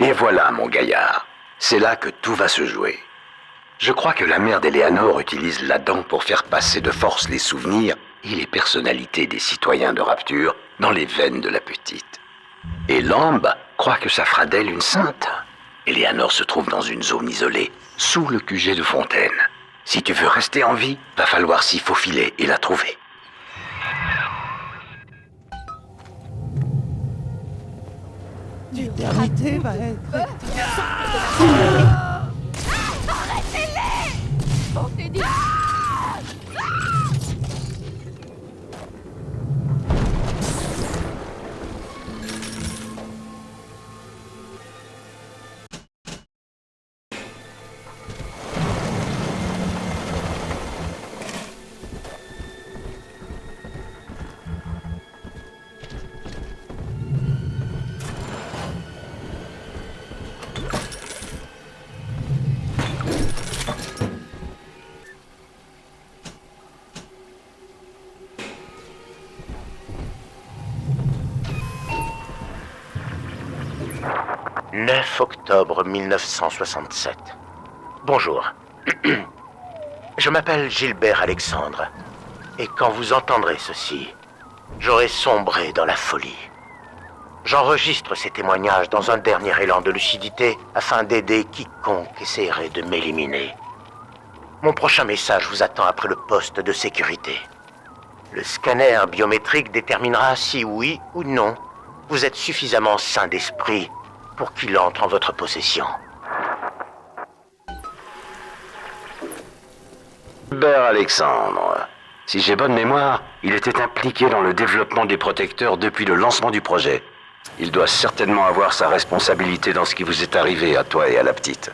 Et voilà, mon gaillard. C'est là que tout va se jouer. Je crois que la mère d'Eleanor utilise l'Adam pour faire passer de force les souvenirs et les personnalités des citoyens de Rapture dans les veines de la petite. Et Lamb croit que ça fera d'elle une sainte. Eleanor se trouve dans une zone isolée, sous le QG de Fontaine. Si tu veux rester en vie, va falloir s'y faufiler et la trouver. L'éternité va être... Arrêtez-les! On t'est dit... 9 octobre 1967. Bonjour. Je m'appelle Gilbert Alexandre. Et quand vous entendrez ceci, j'aurai sombré dans la folie. J'enregistre ces témoignages dans un dernier élan de lucidité afin d'aider quiconque essaierait de m'éliminer. Mon prochain message vous attend après le poste de sécurité. Le scanner biométrique déterminera si oui ou non vous êtes suffisamment sain d'esprit pour qu'il entre en votre possession. Gilbert Alexandre. Si j'ai bonne mémoire, il était impliqué dans le développement des protecteurs depuis le lancement du projet. Il doit certainement avoir sa responsabilité dans ce qui vous est arrivé à toi et à la petite.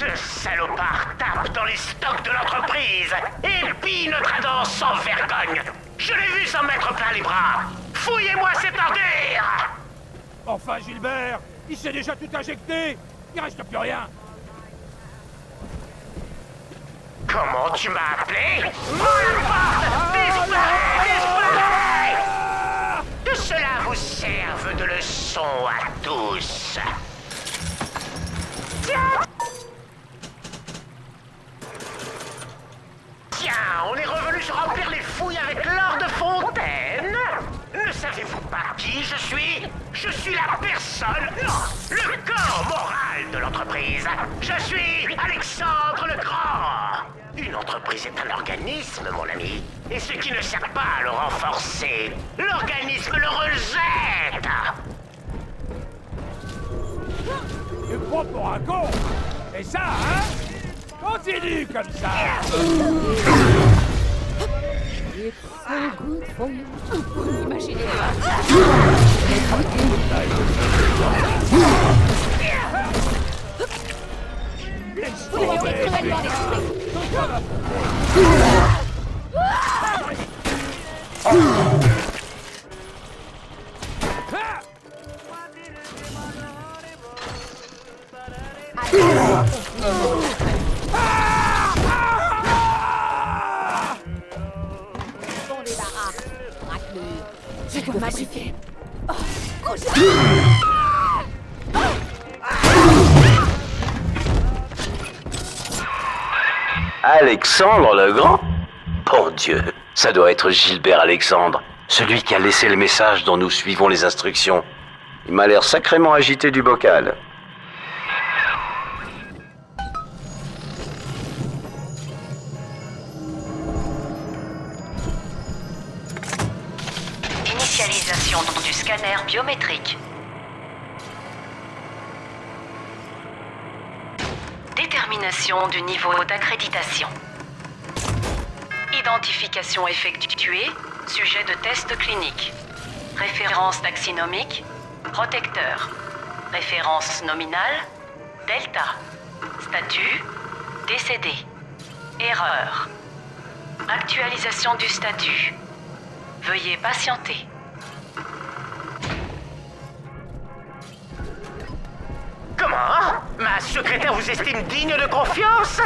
Ce salopard tape dans les stocks de l'entreprise et pille notre Adam sans vergogne. Je l'ai vu s'en mettre plein les bras. Fouillez-moi cette ordure! Enfin, Gilbert, il s'est déjà tout injecté. Il reste plus rien. Comment tu m'as appelé? Mon disparais! Que cela vous serve de leçon à tous. Tiens, on est revenu se remplir les fouilles avec l'or de Fontaine. Ne savez-vous pas qui je suis? Je suis la personne, non, le corps moral de l'entreprise. Je suis Alexandre le Grand. Une entreprise est un organisme, mon ami. Et ce qui ne sert pas à le renforcer, l'organisme le rejette. Tu me prends pour un con. Et ça, hein? Continue comme ça. It's so good for you. Imaginez. Vous l'avez été cruellement Je dois m'agiter. Alexandre le Grand? Bon Dieu, ça doit être Gilbert Alexandre, celui qui a laissé le message dont nous suivons les instructions. Il m'a l'air sacrément agité du bocal. Réalisation du scanner biométrique. Détermination du niveau d'accréditation. Identification effectuée. Sujet de test clinique. Référence taxinomique. Protecteur. Référence nominale. Delta. Statut. Décédé. Erreur. Actualisation du statut. Veuillez patienter. Comment? Ma secrétaire vous estime digne de confiance?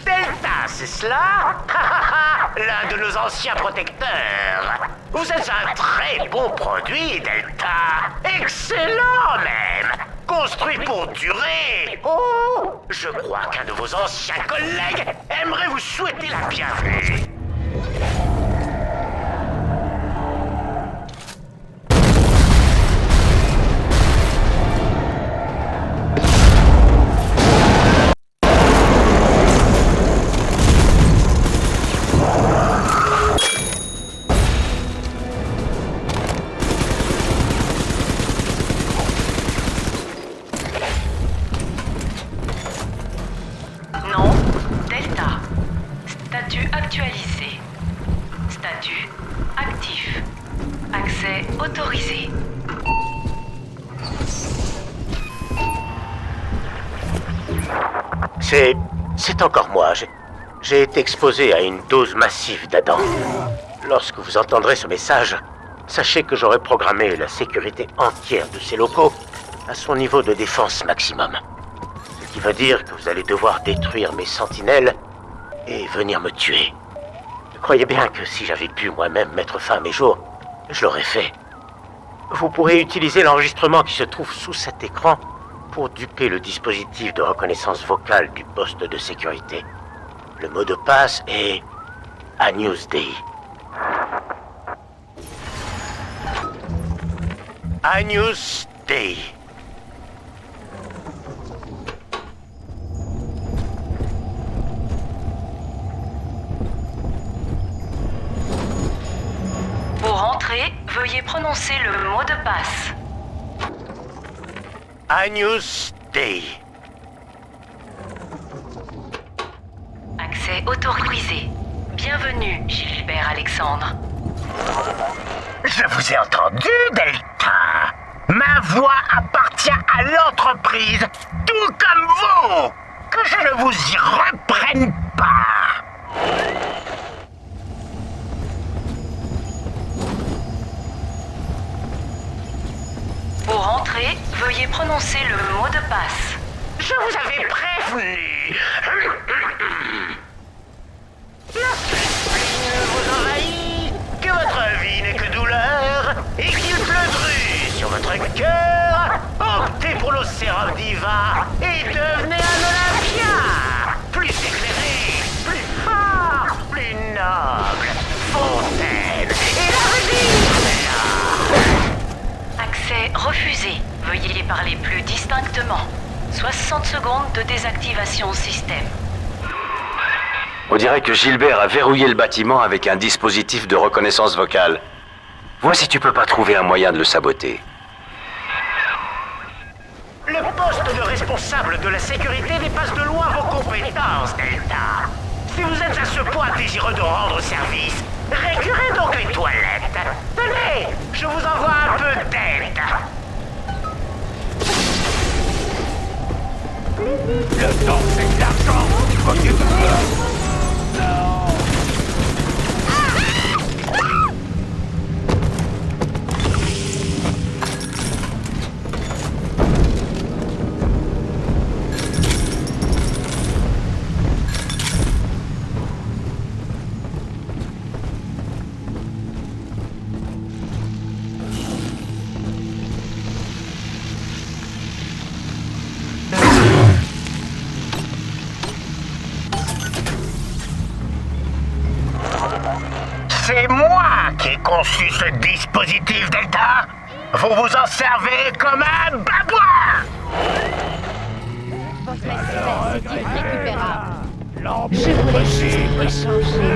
Delta, c'est cela? L'un de nos anciens protecteurs. Vous êtes un très bon produit, Delta. Excellent même. Construit pour durer. Oh, je crois qu'un de vos anciens collègues aimerait vous souhaiter la bienvenue. Nom, Delta. Statut actualisé. Statut actif. Accès autorisé. C'est encore moi. J'ai été exposé à une dose massive d'Adam. Lorsque vous entendrez ce message, sachez que j'aurai programmé la sécurité entière de ces locaux à son niveau de défense maximum. Ce qui veut dire que vous allez devoir détruire mes sentinelles et venir me tuer. Croyez bien que si j'avais pu moi-même mettre fin à mes jours, je l'aurais fait. Vous pourrez utiliser l'enregistrement qui se trouve sous cet écran pour duper le dispositif de reconnaissance vocale du poste de sécurité. Le mot de passe est Agnus Dei. Agnus Dei. Pour entrer, veuillez prononcer le mot de passe. Agnus Dei. Accès autorisé. Bienvenue, Gilbert Alexandre. Je vous ai entendu, Delta. Ma voix appartient à l'entreprise, tout comme vous. Que je ne vous y reprenne pas. Pour entrer, veuillez prononcer le mot de passe. Je vous avais prévenu. Lorsque l'esprit vous envahit, que votre vie n'est que douleur et qu'il pleut sur votre cœur, optez pour l'océan divin et devenez un Olympien. Plus éclairé, plus fort, plus noble. Fontaine et l'avenir. Accès refusé. Veuillez parler plus distinctement. 60 secondes de désactivation système. On dirait que Gilbert a verrouillé le bâtiment avec un dispositif de reconnaissance vocale. Vois si tu peux pas trouver un moyen de le saboter. Le poste de responsable de la sécurité dépasse de loin vos compétences, Delta. Si vous êtes à ce point désireux de rendre service, récurez donc les toilettes. Tenez, je vous envoie un peu d'aide. Le temps, c'est de l'argent. Faut que tu veux. Non. C'est moi qui ai conçu ce dispositif, Delta. Vous vous en servez comme un babouin. Votre espèce est irrécupérable. Je L'empire voulais possible. juste échanger.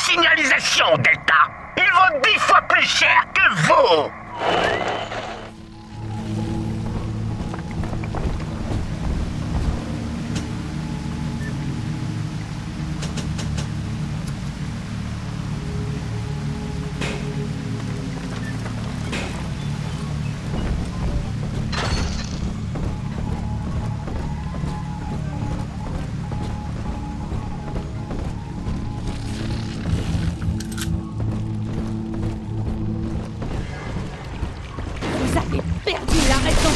signalisation, Delta. Il vaut 10 fois plus cher que vous. Vous avez perdu la raison.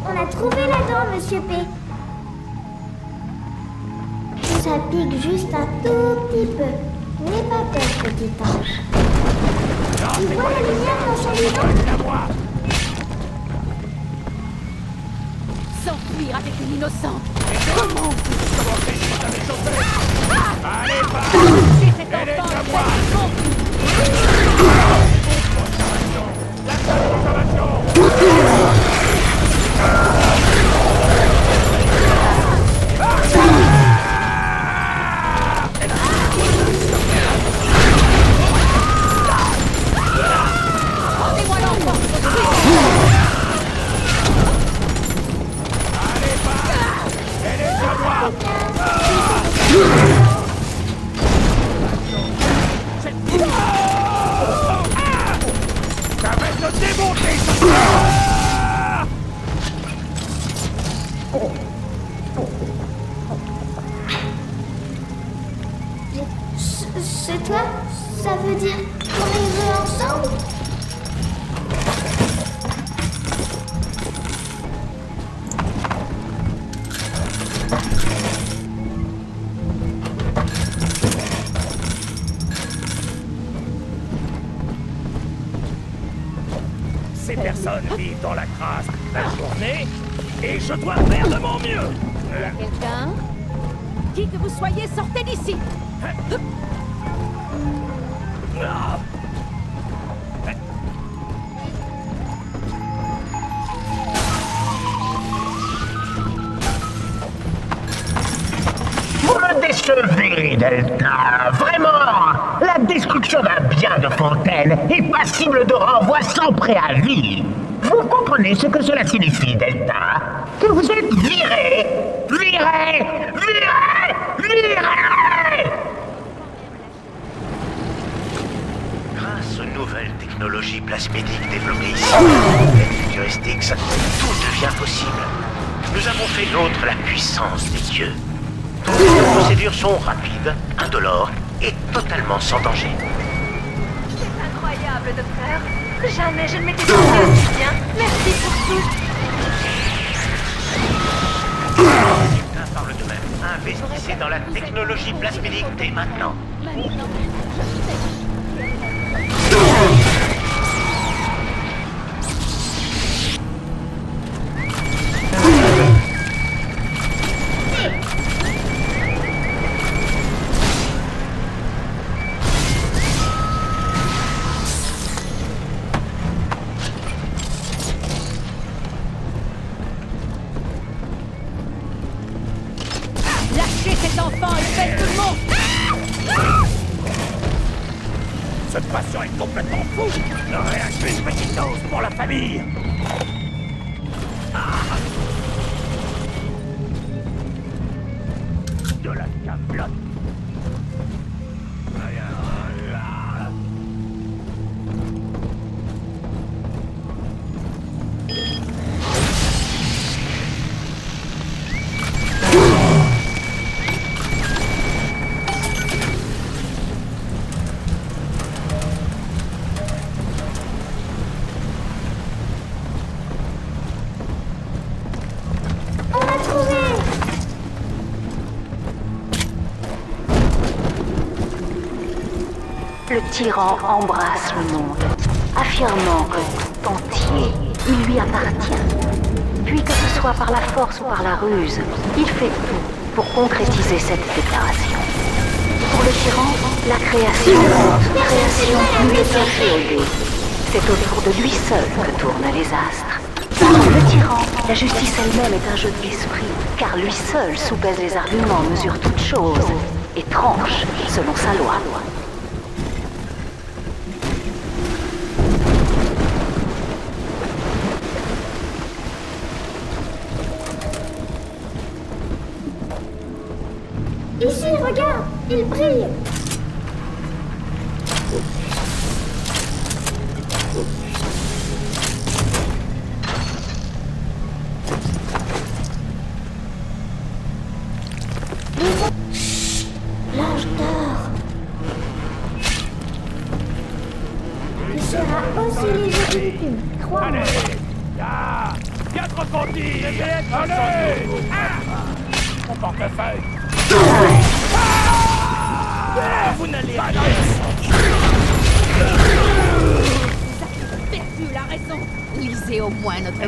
On a trouvé la dent, Monsieur P. Ça pique juste un tout petit peu. N'aie pas peur, petit ange. Tu vois la lumière dans son bidon? S'enfuir avec une innocente. Comment vous Commencez juste à m'échauffer. Allez, va. touchez cet Elle est enfant à moi. La consommation. Rendez-moi l'enfant. Allez, va. Elle est à moi. Ça va te démonter, ça. C'est toi? Ça veut dire qu'on est heureux ensemble? Ces personnes vivent dans la crasse la journée et je dois faire de mon mieux. Quelqu'un? Qui que vous soyez, sortez d'ici. Vous me décevez, Delta. Vraiment, la destruction d'un bien de Fontaine est passible de renvoi sans préavis. Vous comprenez ce que cela signifie, Delta? Que vous êtes viré. Viré. Viré. Viré. Grâce aux nouvelles technologies plasmidiques développées ici, les futuristiques, tout devient possible. Nous avons fait nôtre la puissance des dieux. Toutes les procédures sont rapides, indolores et totalement sans danger. C'est incroyable, docteur. Jamais je ne m'étais senti aussi bien. Merci pour tout. Quelqu'un parle de même. Investissez dans la technologie plasmidique dès maintenant. Maintenant, lâchez cet enfant et faites tout le monde. Cette passion est complètement fou. Rien qu'une petite dose pour la famille. De la camelote. Le tyran embrasse le monde, affirmant que tout entier, il lui appartient. Puis que ce soit par la force ou par la ruse, il fait tout pour concrétiser cette déclaration. Pour le tyran, la création lui est inféodée. C'est autour de lui seul que tournent les astres. Pour le tyran, la justice elle-même est un jeu de l'esprit, car lui seul soupèse les arguments, mesure toutes choses et tranche selon sa loi. Ici, regarde, il brille. L'âge d'or. Il sera aussi léger qu'une plume, crois-moi. Là, bien trop conduit. Allez. Mon portefeuille. Vous n'allez pas Perdu la raison. Lisez au moins notre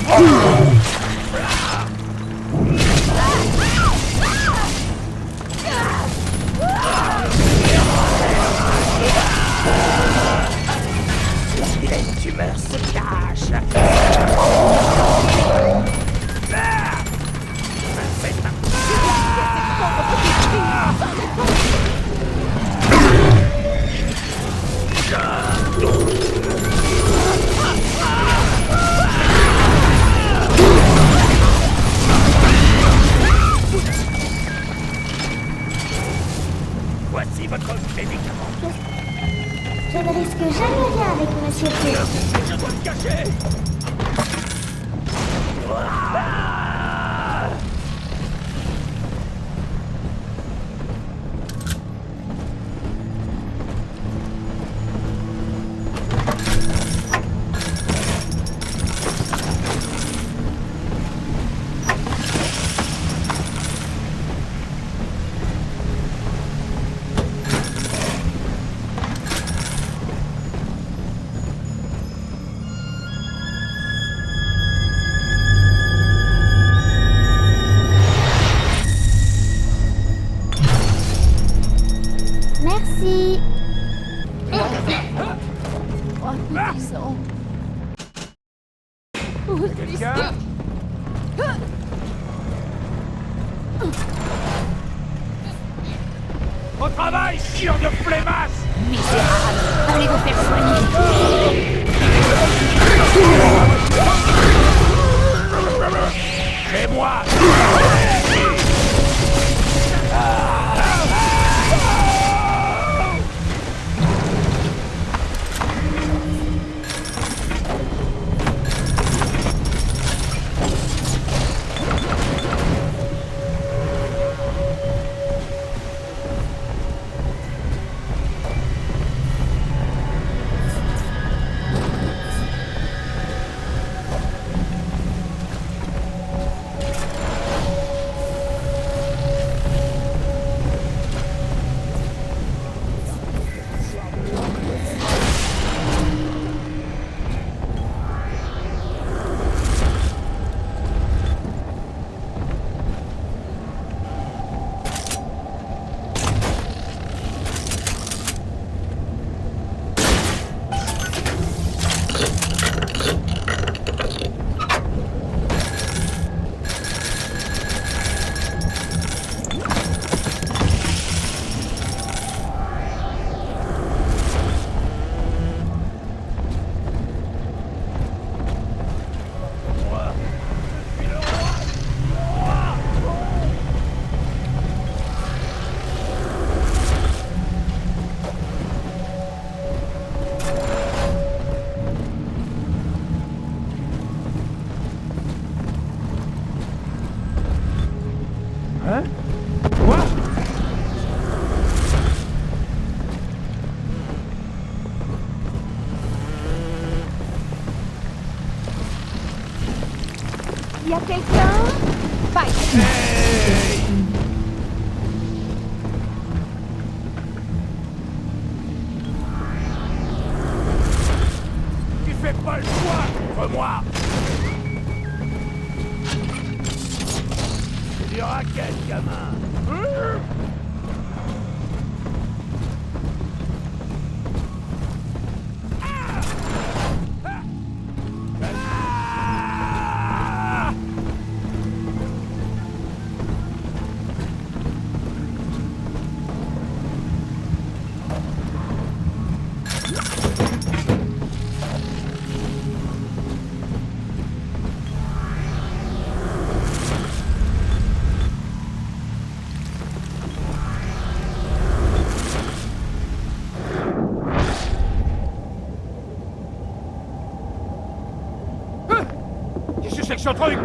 Tu meurs, se cache. Voici votre médicament. Je ne risque jamais rien avec Monsieur P. Je dois me cacher. Merci. Quelqu'un? Au travail, chiant de flémasse! Misérable. Allez vous faire soigner. C'est moi! Hein? Quoi? Y a quelqu'un? Pas ici. Des raquettes, gamin. Qu'est-ce que c'est que ce truc?